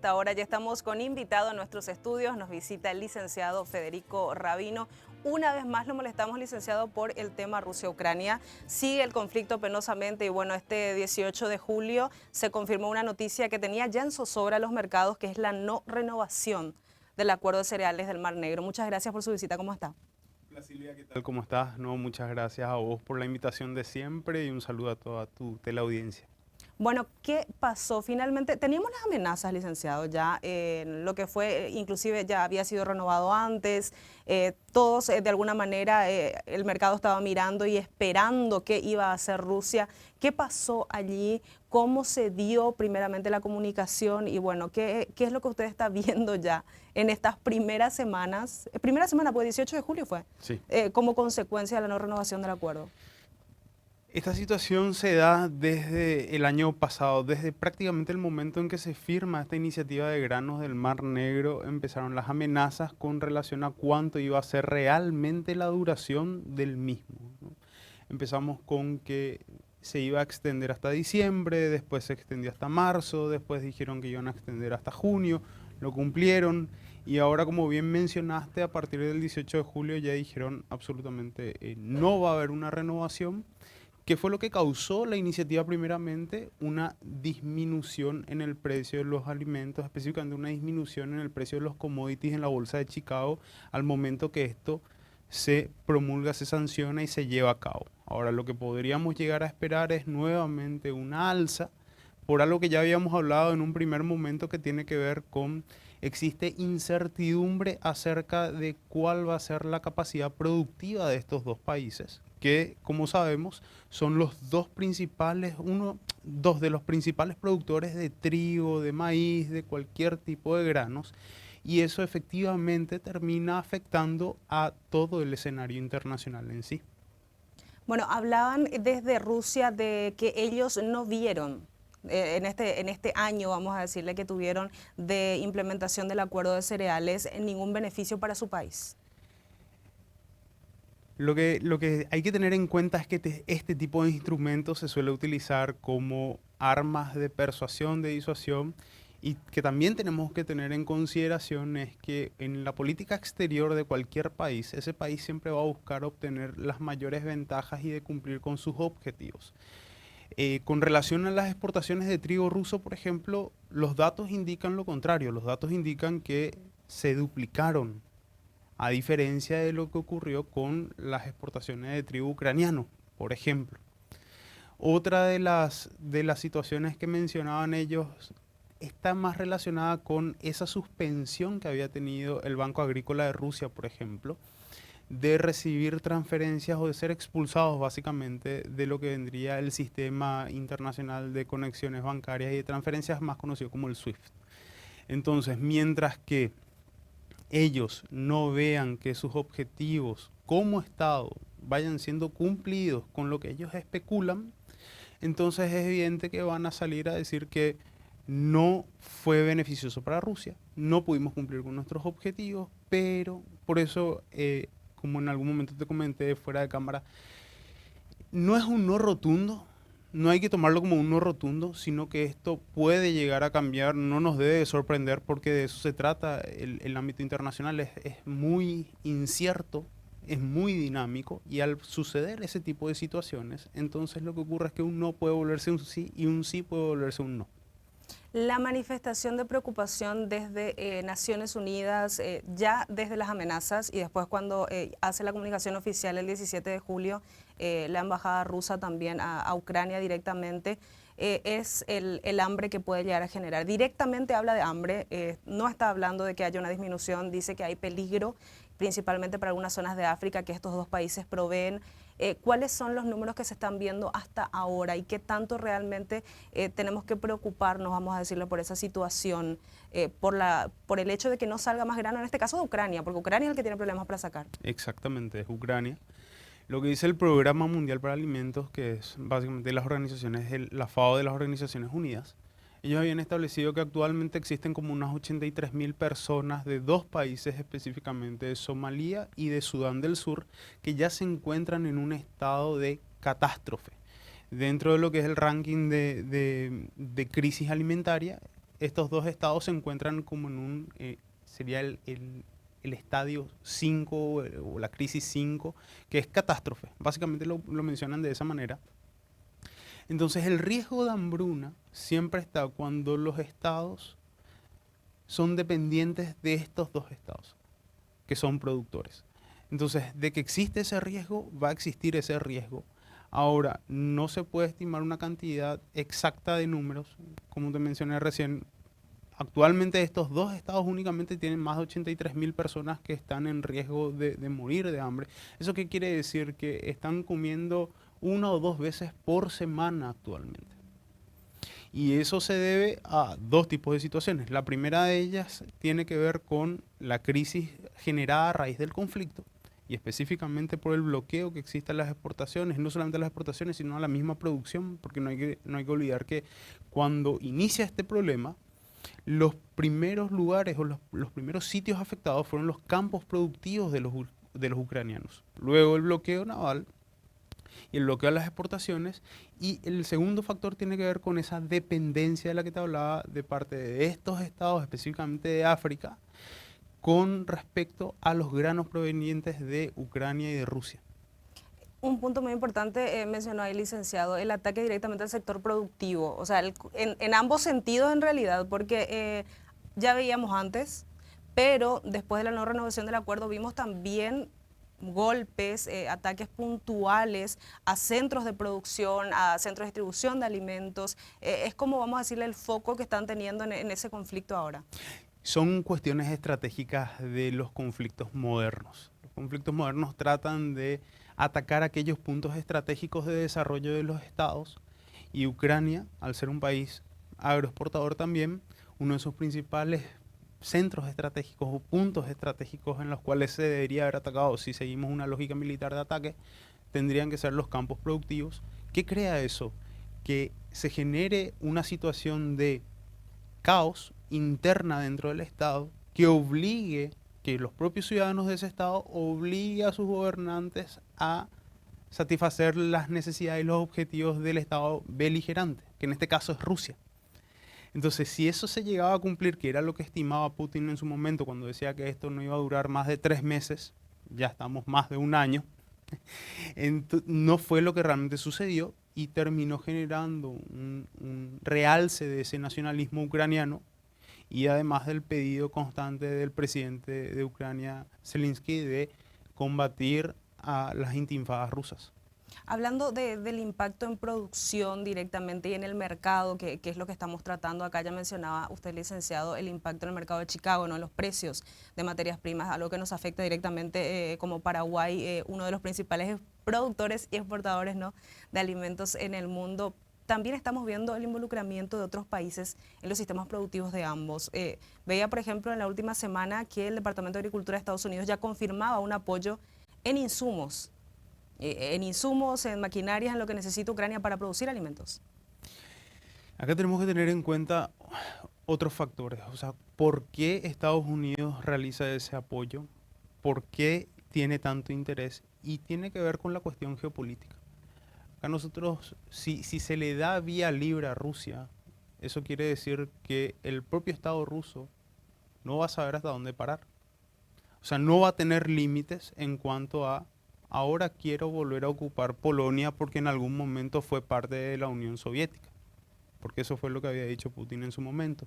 Ahora ya estamos con invitado a nuestros estudios, nos visita el licenciado Federico Rabino. Una vez más lo molestamos, licenciado, por el tema Rusia-Ucrania. Sigue el conflicto penosamente y bueno, este 18 de julio se confirmó una noticia que tenía ya en zozobra los mercados, que es la no renovación del acuerdo de cereales del Mar Negro. Muchas gracias por su visita, ¿cómo está? Hola Silvia, ¿qué tal? ¿Cómo estás? No, muchas gracias a vos por la invitación de siempre y un saludo a toda tu teleaudiencia. Bueno, ¿qué pasó? Finalmente, teníamos las amenazas, licenciado, ya lo que fue, inclusive ya había sido renovado antes, todos de alguna manera el mercado estaba mirando y esperando qué iba a hacer Rusia. ¿Qué pasó allí? ¿Cómo se dio primeramente la comunicación? Y bueno, ¿qué es lo que usted está viendo ya en estas primeras semanas? Primera semana, pues 18 de julio fue, Sí. como consecuencia de la no renovación del acuerdo. Esta situación se da desde el año pasado, desde prácticamente el momento en que se firma esta iniciativa de granos del Mar Negro, empezaron las amenazas con relación a cuánto iba a ser realmente la duración del mismo, ¿no? Empezamos con que se iba a extender hasta diciembre, después se extendió hasta marzo, después dijeron que iban a extender hasta junio, lo cumplieron y ahora, como bien mencionaste, a partir del 18 de julio ya dijeron absolutamente no va a haber una renovación. ¿Qué fue lo que causó la iniciativa primeramente? Una disminución en el precio de los alimentos, específicamente una disminución en el precio de los commodities en la bolsa de Chicago al momento que esto se promulga, se sanciona y se lleva a cabo. Ahora, lo que podríamos llegar a esperar es nuevamente una alza por algo que ya habíamos hablado en un primer momento, que tiene que ver con: existe incertidumbre acerca de cuál va a ser la capacidad productiva de estos dos países, que, como sabemos, son los dos de los principales productores de trigo, de maíz, de cualquier tipo de granos, y eso efectivamente termina afectando a todo el escenario internacional en sí. Bueno, hablaban desde Rusia de que ellos no vieron en este año, vamos a decirle, que tuvieron de implementación del acuerdo de cereales ningún beneficio para su país. Lo que hay que tener en cuenta es que este tipo de instrumentos se suele utilizar como armas de persuasión, de disuasión, y que también tenemos que tener en consideración es que en la política exterior de cualquier país, ese país siempre va a buscar obtener las mayores ventajas y de cumplir con sus objetivos. Con relación a las exportaciones de trigo ruso, por ejemplo, los datos indican lo contrario. Los datos indican que se duplicaron, a diferencia de lo que ocurrió con las exportaciones de trigo ucraniano, por ejemplo. Otra de las situaciones que mencionaban ellos está más relacionada con esa suspensión que había tenido el Banco Agrícola de Rusia, por ejemplo, de recibir transferencias o de ser expulsados básicamente de lo que vendría el sistema internacional de conexiones bancarias y de transferencias, más conocido como el SWIFT. Entonces, mientras que ellos no vean que sus objetivos como Estado vayan siendo cumplidos con lo que ellos especulan, entonces es evidente que van a salir a decir que no fue beneficioso para Rusia, no pudimos cumplir con nuestros objetivos, pero por eso, como en algún momento te comenté fuera de cámara, no es un no rotundo, no hay que tomarlo como un no rotundo, sino que esto puede llegar a cambiar, no nos debe sorprender porque de eso se trata. El ámbito internacional es muy incierto, es muy dinámico, y al suceder ese tipo de situaciones, entonces lo que ocurre es que un no puede volverse un sí y un sí puede volverse un no. La manifestación de preocupación desde Naciones Unidas, ya desde las amenazas y después cuando hace la comunicación oficial el 17 de julio, la embajada rusa también a Ucrania directamente, es el hambre que puede llegar a generar. Directamente habla de hambre, no está hablando de que haya una disminución, dice que hay peligro, principalmente para algunas zonas de África que estos dos países proveen. ¿Cuáles son los números que se están viendo hasta ahora y qué tanto realmente tenemos que preocuparnos, vamos a decirlo, por esa situación, por el hecho de que no salga más grano, en este caso de Ucrania, porque Ucrania es el que tiene problemas para sacar? Exactamente, es Ucrania. Lo que dice el Programa Mundial para Alimentos, que es básicamente las organizaciones, la FAO de las Organizaciones Unidas, ellos habían establecido que actualmente existen como unas 83.000 personas de dos países específicamente, de Somalia y de Sudán del Sur, que ya se encuentran en un estado de catástrofe. Dentro de lo que es el ranking de crisis alimentaria, estos dos estados se encuentran como en un, sería el estadio 5 o la crisis 5, que es catástrofe. Básicamente lo mencionan de esa manera. Entonces el riesgo de hambruna siempre está cuando los estados son dependientes de estos dos estados, que son productores. Entonces, de que existe ese riesgo, va a existir ese riesgo. Ahora, no se puede estimar una cantidad exacta de números, como te mencioné recién. Actualmente estos dos estados únicamente tienen más de 83.000 personas que están en riesgo de morir de hambre. ¿Eso qué quiere decir? Que están comiendo 1 o 2 veces por semana actualmente. Y eso se debe a dos tipos de situaciones. La primera de ellas tiene que ver con la crisis generada a raíz del conflicto y específicamente por el bloqueo que existe en las exportaciones, no solamente a las exportaciones, sino a la misma producción, porque no hay que olvidar que cuando inicia este problema, los primeros lugares o los primeros sitios afectados fueron los campos productivos de los ucranianos. Luego el bloqueo naval y el bloqueo de las exportaciones. Y el segundo factor tiene que ver con esa dependencia de la que te hablaba de parte de estos estados, específicamente de África, con respecto a los granos provenientes de Ucrania y de Rusia. Un punto muy importante mencionó ahí, licenciado, el ataque directamente al sector productivo, o sea, en ambos sentidos en realidad, porque ya veíamos antes, pero después de la no renovación del acuerdo vimos también golpes, ataques puntuales a centros de producción, a centros de distribución de alimentos. Es como, vamos a decirle, el foco que están teniendo en ese conflicto ahora. Son cuestiones estratégicas de los conflictos modernos. Los conflictos modernos tratan de atacar aquellos puntos estratégicos de desarrollo de los estados, y Ucrania, al ser un país agroexportador también, uno de sus principales centros estratégicos o puntos estratégicos en los cuales se debería haber atacado, si seguimos una lógica militar de ataque, tendrían que ser los campos productivos. ¿Qué crea eso? Que se genere una situación de caos interna dentro del Estado que obligue, que los propios ciudadanos de ese Estado obligue a sus gobernantes a satisfacer las necesidades y los objetivos del Estado beligerante, que en este caso es Rusia. Entonces, si eso se llegaba a cumplir, que era lo que estimaba Putin en su momento cuando decía que esto no iba a durar más de 3 meses, ya estamos más de un año, no fue lo que realmente sucedió y terminó generando un realce de ese nacionalismo ucraniano, y además del pedido constante del presidente de Ucrania, Zelensky, de combatir a las intifadas rusas. Hablando del impacto en producción directamente y en el mercado, que es lo que estamos tratando acá, ya mencionaba usted, licenciado, el impacto en el mercado de Chicago, ¿no? En los precios de materias primas, algo que nos afecta directamente como Paraguay, uno de los principales productores y exportadores, ¿no?, de alimentos en el mundo. También estamos viendo el involucramiento de otros países en los sistemas productivos de ambos. Veía, por ejemplo, en la última semana que el Departamento de Agricultura de Estados Unidos ya confirmaba un apoyo en insumos, en maquinarias, en lo que necesita Ucrania para producir alimentos. Acá tenemos que tener en cuenta otros factores. O sea, ¿por qué Estados Unidos realiza ese apoyo? ¿Por qué tiene tanto interés? Y tiene que ver con la cuestión geopolítica. Acá nosotros, si se le da vía libre a Rusia, eso quiere decir que el propio Estado ruso no va a saber hasta dónde parar. O sea, no va a tener límites en cuanto a ahora quiero volver a ocupar Polonia porque en algún momento fue parte de la Unión Soviética, porque eso fue lo que había dicho Putin en su momento.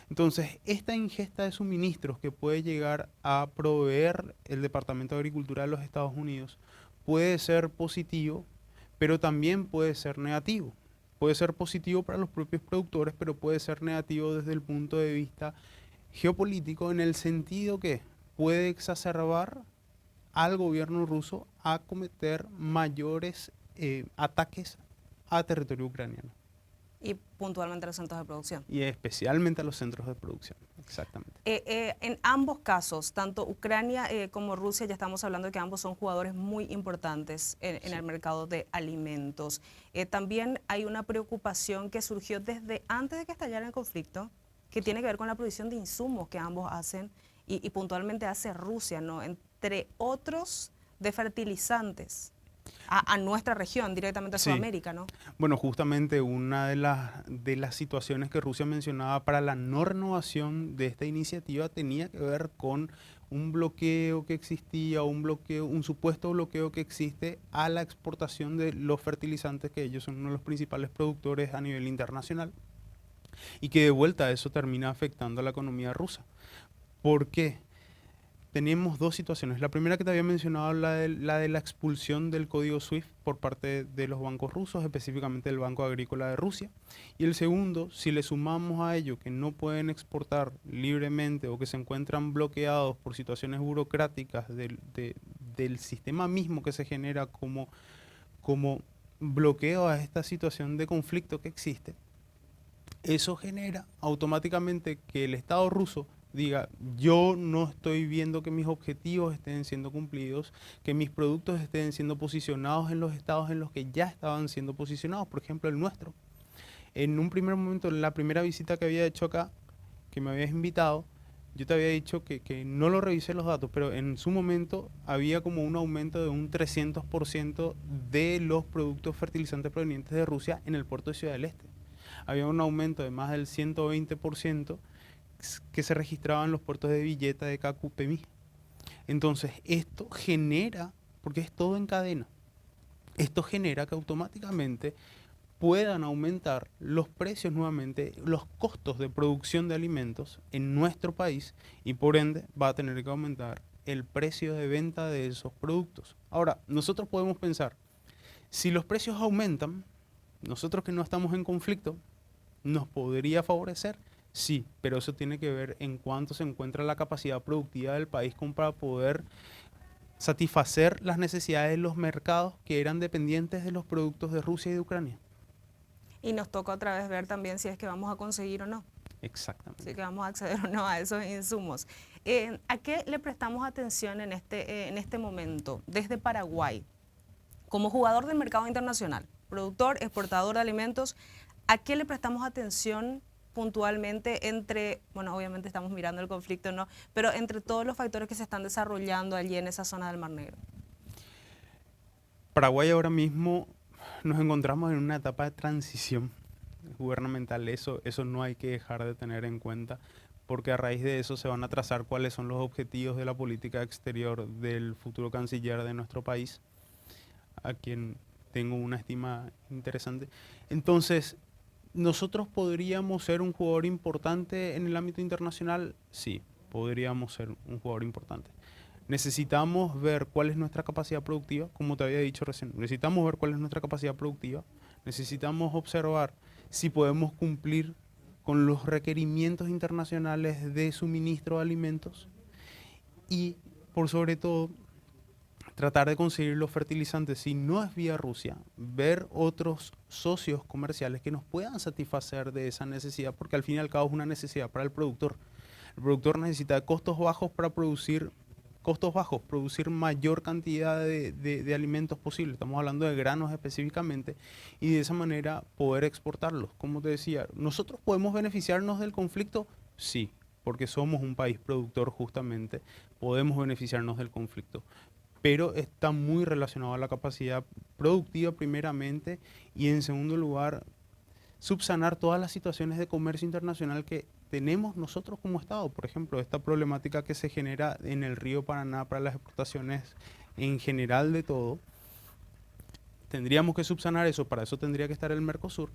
Entonces, esta ingesta de suministros que puede llegar a proveer el Departamento de Agricultura de los Estados Unidos puede ser positivo, pero también puede ser negativo. Puede ser positivo para los propios productores, pero puede ser negativo desde el punto de vista geopolítico, en el sentido que puede exacerbar al gobierno ruso a cometer mayores ataques a territorio ucraniano. Y puntualmente a los centros de producción. Y especialmente a los centros de producción, exactamente. En ambos casos, tanto Ucrania como Rusia, ya estamos hablando de que ambos son jugadores muy importantes en el mercado de alimentos. También hay una preocupación que surgió desde antes de que estallara el conflicto, que tiene que ver con la provisión de insumos que ambos hacen y puntualmente hace Rusia, ¿no?, entre otros de fertilizantes. a nuestra región, directamente a Sí. Sudamérica, ¿no? Bueno, justamente una de las situaciones que Rusia mencionaba para la no renovación de esta iniciativa tenía que ver con un bloqueo que existía, un bloqueo, un supuesto bloqueo que existe a la exportación de los fertilizantes, que ellos son uno de los principales productores a nivel internacional, y que de vuelta eso termina afectando a la economía rusa. ¿Por qué? Tenemos dos situaciones. La primera que te había mencionado, la expulsión del código SWIFT por parte de los bancos rusos, específicamente del Banco Agrícola de Rusia. Y el segundo, si le sumamos a ello que no pueden exportar libremente o que se encuentran bloqueados por situaciones burocráticas del sistema mismo que se genera como bloqueo a esta situación de conflicto que existe, eso genera automáticamente que el Estado ruso diga, yo no estoy viendo que mis objetivos estén siendo cumplidos, que mis productos estén siendo posicionados en los estados en los que ya estaban siendo posicionados, por ejemplo el nuestro. En un primer momento, en la primera visita que había hecho acá, que me habías invitado, yo te había dicho que no lo revisé los datos, pero en su momento había como un aumento de un 300% de los productos fertilizantes provenientes de Rusia en el puerto de Ciudad del Este. Había un aumento de más del 120% que se registraba en los puertos de Villeta, de Cacupemí. Entonces, esto genera, porque es todo en cadena, esto genera que automáticamente puedan aumentar los precios nuevamente, los costos de producción de alimentos en nuestro país y por ende va a tener que aumentar el precio de venta de esos productos. Ahora, nosotros podemos pensar, si los precios aumentan, nosotros que no estamos en conflicto, ¿nos podría favorecer? Sí, pero eso tiene que ver en cuánto se encuentra la capacidad productiva del país como para poder satisfacer las necesidades de los mercados que eran dependientes de los productos de Rusia y de Ucrania. Y nos toca otra vez ver también si es que vamos a conseguir o no, Exactamente. si es que vamos a acceder o no a esos insumos. ¿A qué le prestamos atención en este momento desde Paraguay? Como jugador del mercado internacional, productor, exportador de alimentos, ¿a qué le prestamos atención puntualmente entre, bueno, obviamente estamos mirando el conflicto, ¿no? Pero entre todos los factores que se están desarrollando allí en esa zona del Mar Negro? Paraguay ahora mismo nos encontramos en una etapa de transición gubernamental. Eso no hay que dejar de tener en cuenta, porque a raíz de eso se van a trazar cuáles son los objetivos de la política exterior del futuro canciller de nuestro país, a quien tengo una estima interesante. Entonces, ¿nosotros podríamos ser un jugador importante en el ámbito internacional? Sí, podríamos ser un jugador importante. Necesitamos ver cuál es nuestra capacidad productiva, como te había dicho recién. Necesitamos ver cuál es nuestra capacidad productiva. Necesitamos observar si podemos cumplir con los requerimientos internacionales de suministro de alimentos y, por sobre todo, tratar de conseguir los fertilizantes, si no es vía Rusia, ver otros socios comerciales que nos puedan satisfacer de esa necesidad, porque al fin y al cabo es una necesidad para el productor. El productor necesita costos bajos para producir, costos bajos, producir mayor cantidad de alimentos posible. Estamos hablando de granos específicamente, y de esa manera poder exportarlos. Como te decía, ¿nosotros podemos beneficiarnos del conflicto? Sí, porque somos un país productor justamente, podemos beneficiarnos del conflicto, pero está muy relacionado a la capacidad productiva primeramente y en segundo lugar subsanar todas las situaciones de comercio internacional que tenemos nosotros como Estado. Por ejemplo, esta problemática que se genera en el río Paraná para las exportaciones en general de todo, tendríamos que subsanar eso, para eso tendría que estar el Mercosur.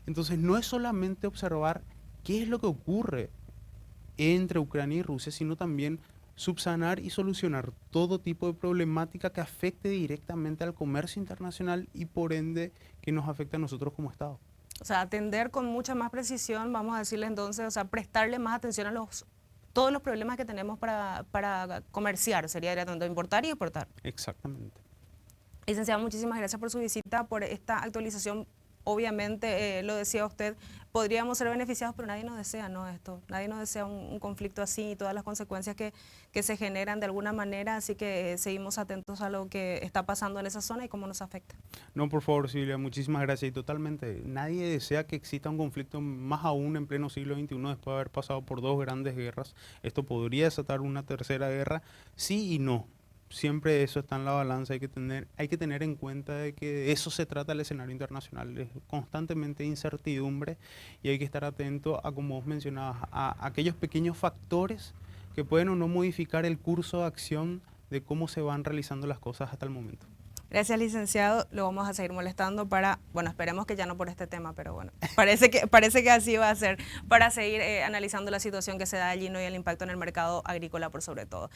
Entonces no es solamente observar qué es lo que ocurre entre Ucrania y Rusia, sino también subsanar y solucionar todo tipo de problemática que afecte directamente al comercio internacional y por ende que nos afecte a nosotros como Estado. O sea, atender con mucha más precisión, vamos a decirle entonces, o sea, prestarle más atención a todos los problemas que tenemos para comerciar, sería directamente importar y exportar. Exactamente. Licenciado, muchísimas gracias por su visita, por esta actualización. Obviamente, lo decía usted, podríamos ser beneficiados, pero nadie nos desea, ¿no? Esto, nadie nos desea un conflicto así y todas las consecuencias que se generan de alguna manera, así que seguimos atentos a lo que está pasando en esa zona y cómo nos afecta. No, por favor, Silvia, muchísimas gracias. Y totalmente, nadie desea que exista un conflicto, más aún en pleno siglo XXI, después de haber pasado por dos grandes guerras. Esto podría desatar una tercera guerra, sí y no. siempre eso está en la balanza, hay que tener en cuenta de que de eso se trata el escenario internacional, es constantemente incertidumbre y hay que estar atento a, como vos mencionabas, a aquellos pequeños factores que pueden o no modificar el curso de acción de cómo se van realizando las cosas hasta el momento. Gracias, licenciado. Lo vamos a seguir molestando para, bueno, esperemos que ya no por este tema, pero bueno, parece que así va a ser, para seguir analizando la situación que se da allí, ¿no? Y el impacto en el mercado agrícola por sobre todo.